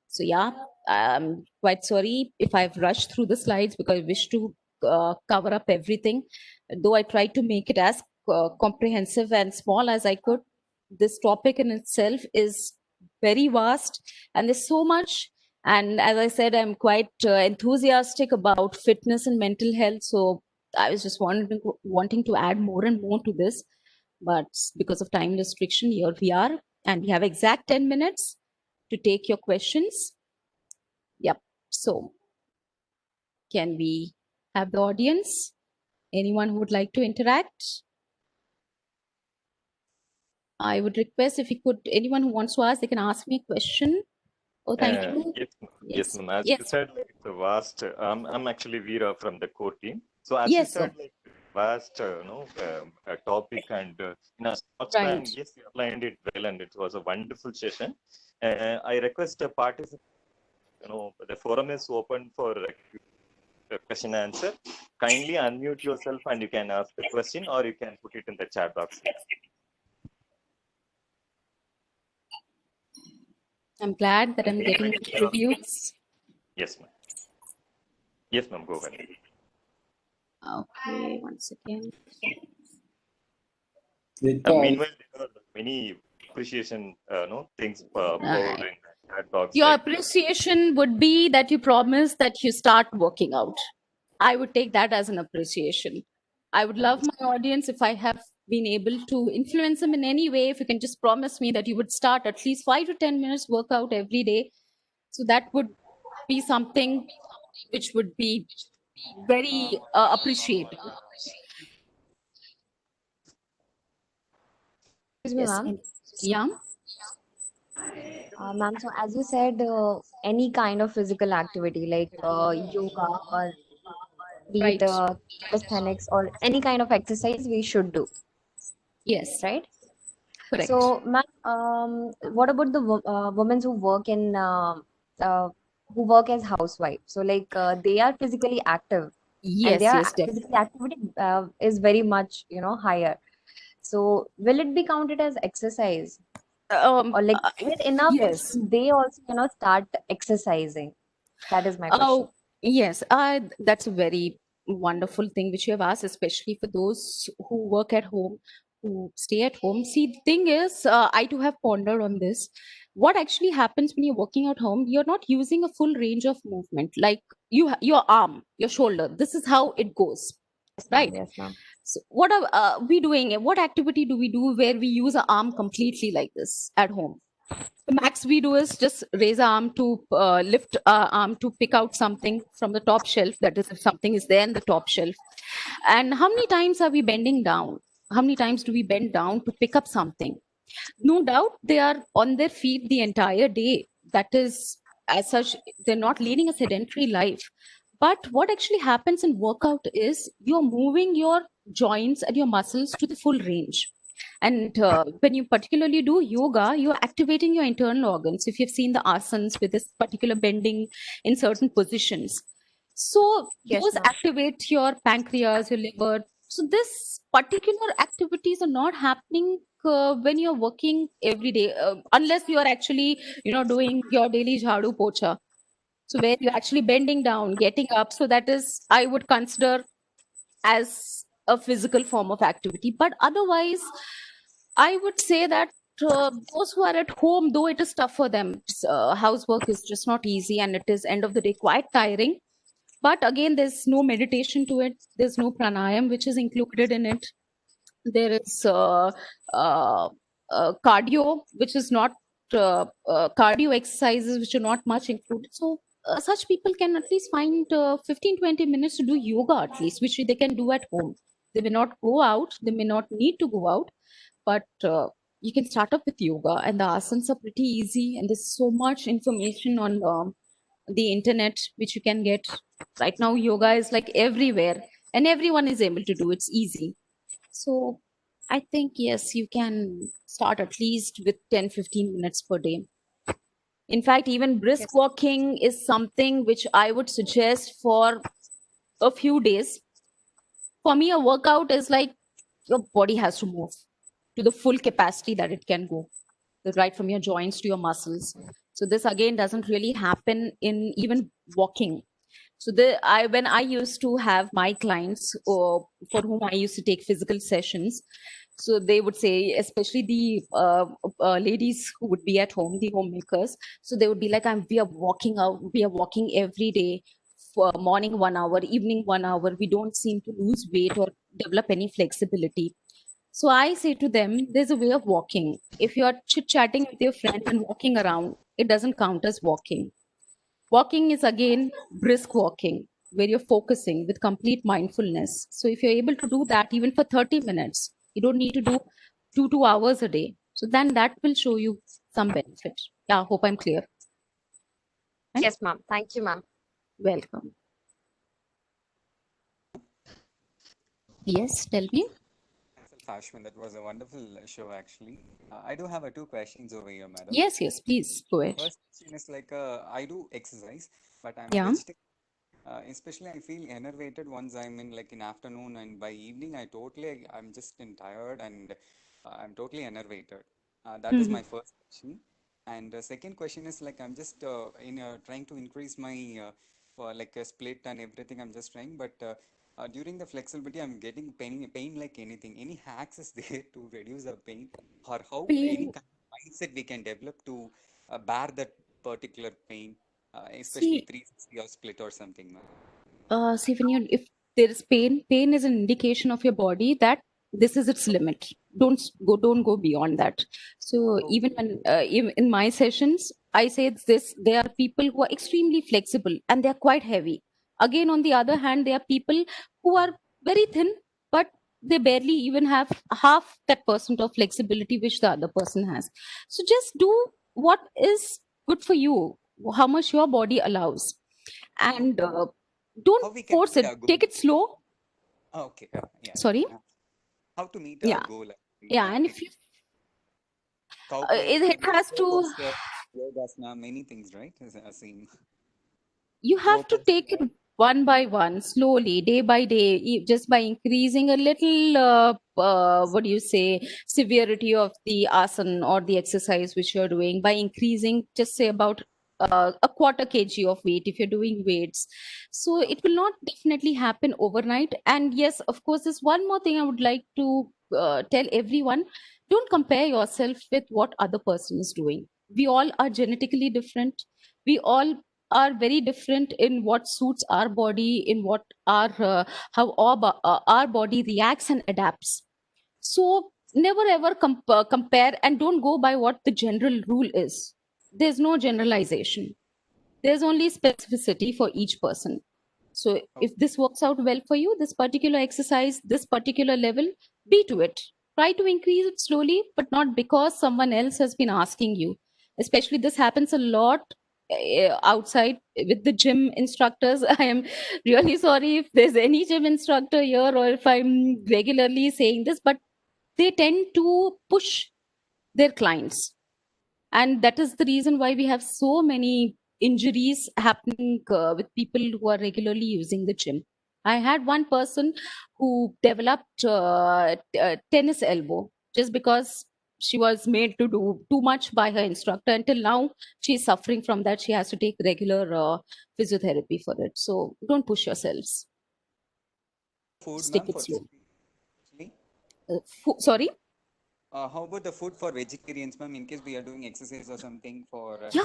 So yeah, I'm quite sorry if I've rushed through the slides because I wish to cover up everything. Though I tried to make it as comprehensive and small as I could, this topic in itself is very vast and there's so much. And as I said, I'm quite enthusiastic about fitness and mental health. So I was just wanting to add more and more to this. But because of time restriction, here we are. And we have exact 10 minutes to take your questions. Yep. So can we have the audience? Anyone who would like to interact? I would request if you could, anyone who wants to ask, they can ask me a question. Oh, thank you. Yes, ma'am. As you said, like, it's a vast. I'm actually Veera from the core team. So as you said, like, vast, topic, and time, yes, you outlined it well, and it was a wonderful session. I request a participant. The forum is open for question and answer. Kindly unmute yourself, and you can ask the question, or you can put it in the chat box. I'm glad that I'm getting reviews. Yes, ma'am. Yes, ma'am. Go ahead. Okay, one second. Meanwhile, there are many appreciation, things in the chat box. Your appreciation would be that you promise that you start working out. I would take that as an appreciation. I would love my audience if I have been able to influence them in any way. If you can just promise me that you would start at least 5 to 10 minutes workout every day. So that would be something which would be very appreciated. Excuse me, ma'am. Yeah. Ma'am, so as you said, any kind of physical activity like yoga or be it calisthenics or any kind of exercise we should do. Yes. Right? Correct. So, ma'am, what about the women who work in who work as housewives? So, like they are physically active. Yes, and their yes, definitely. physical activity is very much, higher. So, will it be counted as exercise? Or like, is it enough? Yes. They also, start exercising. That is my question. Oh, yes. That's a very wonderful thing which you have asked, especially for those who work at home, who stay at home. See, the thing is, I too have pondered on this. What actually happens when you're working at home, you're not using a full range of movement, like your arm, your shoulder. This is how it goes. right? Yes, ma'am. So what are we doing? What activity do we do where we use our arm completely like this at home? The max we do is just raise our arm to lift our arm to pick out something from the top shelf. That is, if something is there in the top shelf. And how many times are we bending down? How many times do we bend down to pick up something? No doubt they are on their feet the entire day. That is, as such, they're not leading a sedentary life. But what actually happens in workout is you're moving your joints and your muscles to the full range. And when you particularly do yoga, you're activating your internal organs. If you've seen the asanas with this particular bending in certain positions, so Yes, those ma'am. activate your pancreas, your liver. So this particular activities are not happening when you're working every day, unless you are actually, doing your daily jhadu pocha. So where you're actually bending down, getting up. So that is, I would consider as a physical form of activity. But otherwise, I would say that those who are at home, though it is tough for them, housework is just not easy, and it is end of the day quite tiring. But again, there's no meditation to it. There's no pranayam which is included in it. There is cardio, which is not cardio exercises, which are not much included. So such people can at least find 15-20 minutes to do yoga at least, which they can do at home. They may not go out. They may not need to go out, but you can start up with yoga, and the asanas are pretty easy. And there's so much information on the internet which you can get. Right now, yoga is like everywhere, and everyone is able to do. It's easy. So I think, yes, you can start at least with 10-15 minutes per day. In fact, even brisk Yes. walking is something which I would suggest for a few days. For me, a workout is like your body has to move to the full capacity that it can go, right from your joints to your muscles. So this again doesn't really happen in even walking. So when I used to have my clients for whom I used to take physical sessions, so they would say, especially the ladies who would be at home, the homemakers, so they would be like, we are walking out, we are walking every day for morning 1 hour, evening 1 hour. We don't seem to lose weight or develop any flexibility. So I say to them, there's a way of walking. If you're chit-chatting with your friend and walking around, it doesn't count as walking. Walking is again brisk walking, where you're focusing with complete mindfulness. So if you're able to do that even for 30 minutes, you don't need to do 2 hours a day. So then that will show you some benefit. Yeah, I hope I'm clear. Right? Yes, ma'am. Thank you, ma'am. Welcome. Yes, tell me. Myself, Ashwin, that was a wonderful show, actually. I do have two questions over here, madam. Yes, please go ahead. First question is like, I do exercise, but I'm Yeah. a vegetarian. Especially, I feel enervated once I'm in like in afternoon, and by evening, I'm just tired, and I'm totally enervated. That is my first question. And the second question is like, I'm just trying to increase my for like a split and everything. I'm just trying, but during the flexibility, I'm getting pain like anything. Any hacks is there to reduce the pain, or how any Pain. kind of mindset we can develop to bear that particular pain, especially See, 360 or split or something, ma'am. see, if there is pain is an indication of your body that this is its limit. Don't go beyond that. So even when in my sessions, I say this: there are people who are extremely flexible and they are quite heavy. Again, on the other hand, there are people who are very thin, but they barely even have half that percent of flexibility which the other person has. So just do what is good for you, how much your body allows, and How don't we can force meet it. our goal? Take it slow. Oh, okay. Yeah. Sorry. How to meet our Yeah, goal? yeah. And It if you, cow plate, it has row to, posture, yogasana, many things, right? Same. you Row have to posture, take it one by one, slowly, day by day, just by increasing a little, what do you say, severity of the asana or the exercise which you're doing, by increasing, just say about a quarter kg of weight if you're doing weights. So it will not definitely happen overnight. And yes, of course, there's one more thing I would like to tell everyone: don't compare yourself with what other person is doing. We all are genetically different. We all are very different in what suits our body, in what how our body reacts and adapts. So never ever compare, and don't go by what the general rule is. There's no generalization. There's only specificity for each person. So if this works out well for you, this particular exercise, this particular level, be to it. Try to increase it slowly, but not because someone else has been asking you. Especially this happens a lot outside with the gym instructors. I am really sorry if there's any gym instructor here or if I'm regularly saying this, but they tend to push their clients. And that is the reason why we have so many injuries happening with people who are regularly using the gym. I had one person who developed tennis elbow just because she was made to do too much by her instructor. Until now, she's suffering from that. She has to take regular physiotherapy for it. So don't push yourselves. Food, Stick ma'am, it for slow. actually? Sorry? How about the food for vegetarians, ma'am, in case we are doing exercise or something for Yeah.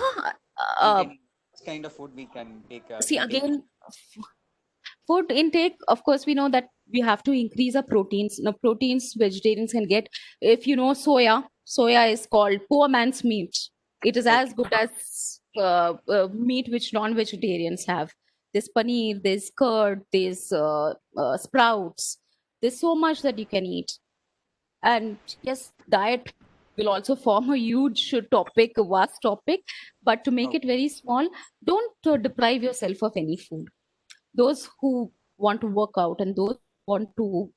maintaining what kind of food we can take? See, can take? again, food intake, of course, we know that we have to increase our proteins. Now, proteins vegetarians can get. If you know soya is called poor man's meat. It is as good as meat which non-vegetarians have. There's paneer, there's curd, there's sprouts. There's so much that you can eat. And yes, diet will also form a huge topic, a vast topic. But to make it very small, don't deprive yourself of any food. Those who want to work out and those who want to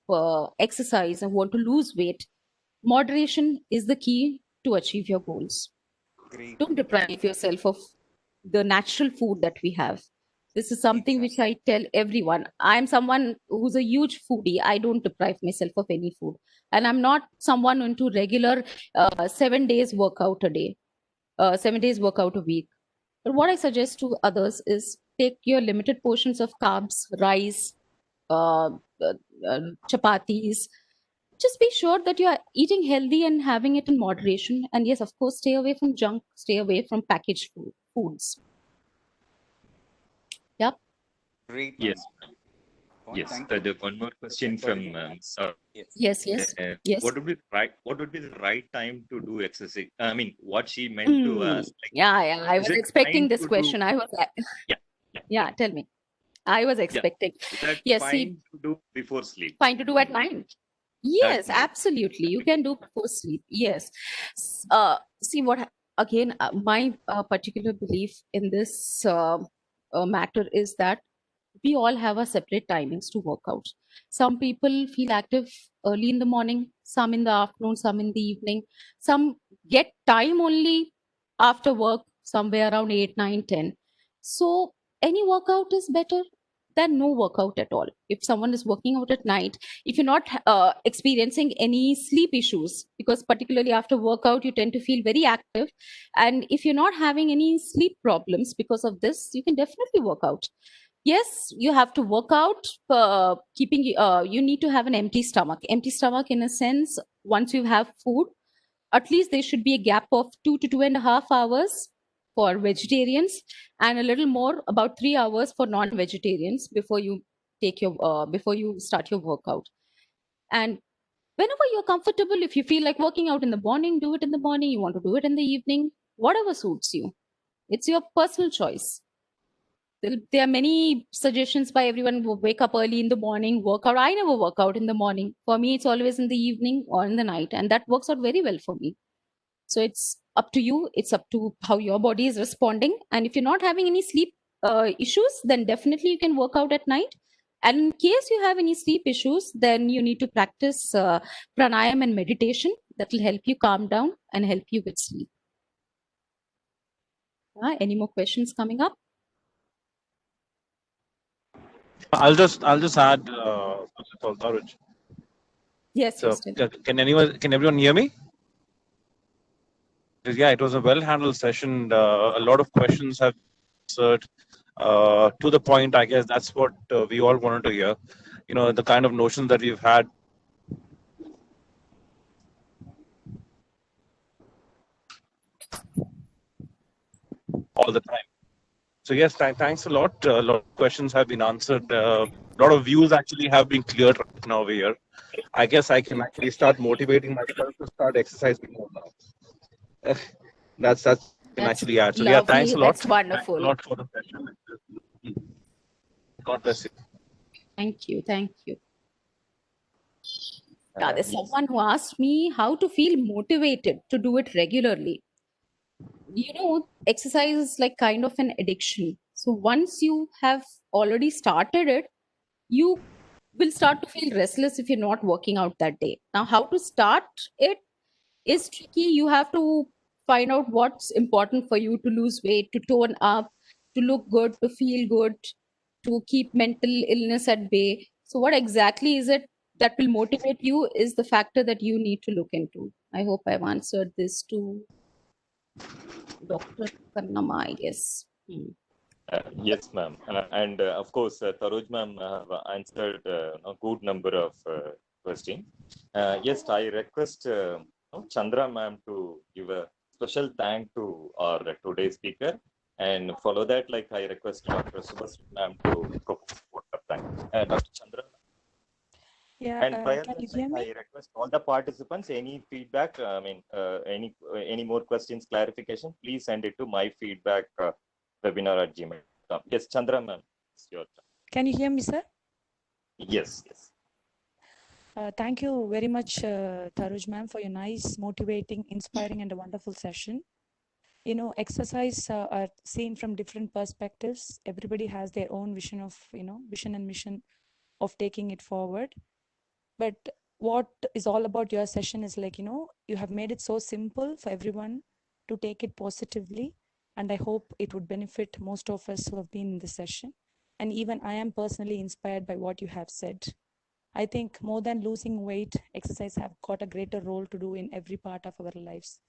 exercise and want to lose weight, moderation is the key to achieve your goals. Great. Don't deprive yourself of the natural food that we have. This is something which I tell everyone. I'm someone who's a huge foodie. I don't deprive myself of any food. And I'm not someone into regular 7 days workout a day, 7 days workout a week. But what I suggest to others is take your limited portions of carbs, rice, chapatis. Just be sure that you are eating healthy and having it in moderation. And yes, of course, stay away from junk, stay away from packaged foods. Yep. Great. Yes. Yes. The one more question from Yes. What would be the right time to do exercise? I mean, what she meant to ask. Like, yeah. I was expecting this question. I was. Yeah. Tell me. I was expecting. Is that yes. Fine to do before sleep. Fine to do at night. Yes, absolutely. You can do before sleep. Yes. See what again? My particular belief in this matter is that we all have our separate timings to work out. Some people feel active early in the morning, some in the afternoon, some in the evening. Some get time only after work, somewhere around 8, 9, 10. So any workout is better than no workout at all. If someone is working out at night, if you're not experiencing any sleep issues, because particularly after workout, you tend to feel very active. And if you're not having any sleep problems because of this, you can definitely work out. Yes, you have to work out, you need to have an empty stomach. Empty stomach in a sense, once you have food, at least there should be a gap of 2 to 2.5 hours for vegetarians and a little more, about 3 hours for non-vegetarians before you take your before you start your workout. And whenever you're comfortable, if you feel like working out in the morning, do it in the morning. You want to do it in the evening, whatever suits you. It's your personal choice. There are many suggestions by everyone who wake up early in the morning, work out. I never work out in the morning. For me, it's always in the evening or in the night, and that works out very well for me. So it's up to you. It's up to how your body is responding. And if you're not having any sleep issues, then definitely you can work out at night. And in case you have any sleep issues, then you need to practice pranayam and meditation. That will help you calm down and help you with sleep. Any more questions coming up? I'll just add Yes. So can everyone hear me? Yeah, it was a well-handled session. A lot of questions have answered to the point. I guess that's what we all wanted to hear. You know, the kind of notions that we've had. All the time. So yes, thanks a lot. A lot of questions have been answered. A lot of views actually have been cleared right now over here. I guess I can actually start motivating myself to start exercising more now. That's can That's actually add. So yeah, thanks lovely. a lot. That's Thanks a wonderful. lot for the session. God bless you. Thank you. Thank you. There's Yes. someone who asked me how to feel motivated to do it regularly. You know, exercise is like kind of an addiction. So once you have already started it, you will start to feel restless if you're not working out that day. Now, how to start it is tricky. You have to find out what's important for you to lose weight, to tone up, to look good, to feel good, to keep mental illness at bay. So, what exactly is it that will motivate you is the factor that you need to look into. I hope I've answered this to Dr. Kannama, I guess. Yes, ma'am. And of course, Taroj ma'am have answered a good number of questions. Yes, I request Chandra ma'am to give a special thank to our today's speaker. And follow that, like I request Dr. Subhasri ma'am to propose vote of thank. Dr. Chandra. Yeah, And prior can that, you hear me? I request all the participants, any feedback, any more questions, clarification, please send it to my feedback webinar@gmail.com. Yes, Chandra ma'am, it's your turn. Can you hear me, sir? Yes, yes. Thank you very much, Taruj ma'am, for your nice, motivating, inspiring, and a wonderful session. You know, exercise are seen from different perspectives. Everybody has their own vision of, vision and mission of taking it forward. But what is all about your session is like, you have made it so simple for everyone to take it positively. And I hope it would benefit most of us who have been in this session. And even I am personally inspired by what you have said. I think more than losing weight, exercise have got a greater role to do in every part of our lives.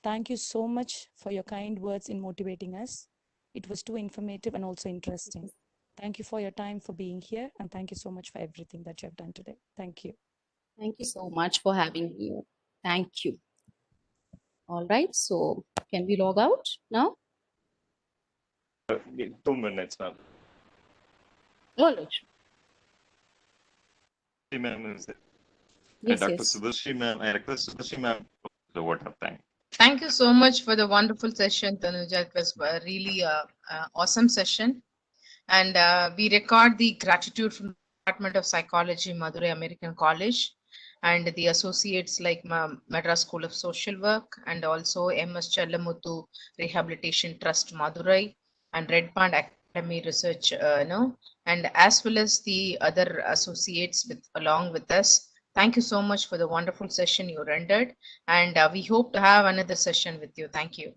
Thank you so much for your kind words in motivating us. It was too informative and also interesting. Thank you for your time for being here. And thank you so much for everything that you have done today. Thank you. Thank you so much for having me here. Thank you. All right. So, can we log out now? 2 minutes, ma'am. All right. Ma'am, is it? Yes, Dr. yes. Subhasri ma'am, I request Subhasri ma'am the vote of thank. Thank you so much for the wonderful session, Tanuja. It was really awesome session. And we record the gratitude from the Department of Psychology, Madurai American College, and the associates like Madras School of Social Work, and also MS Challamuthu Rehabilitation Trust, Madurai, and Red Pond Academy Research, and as well as the other associates along with us. Thank you so much for the wonderful session you rendered, and we hope to have another session with you. Thank you.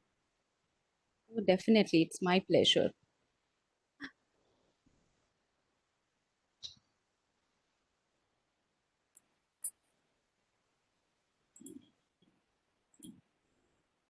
Oh, definitely. It's my pleasure.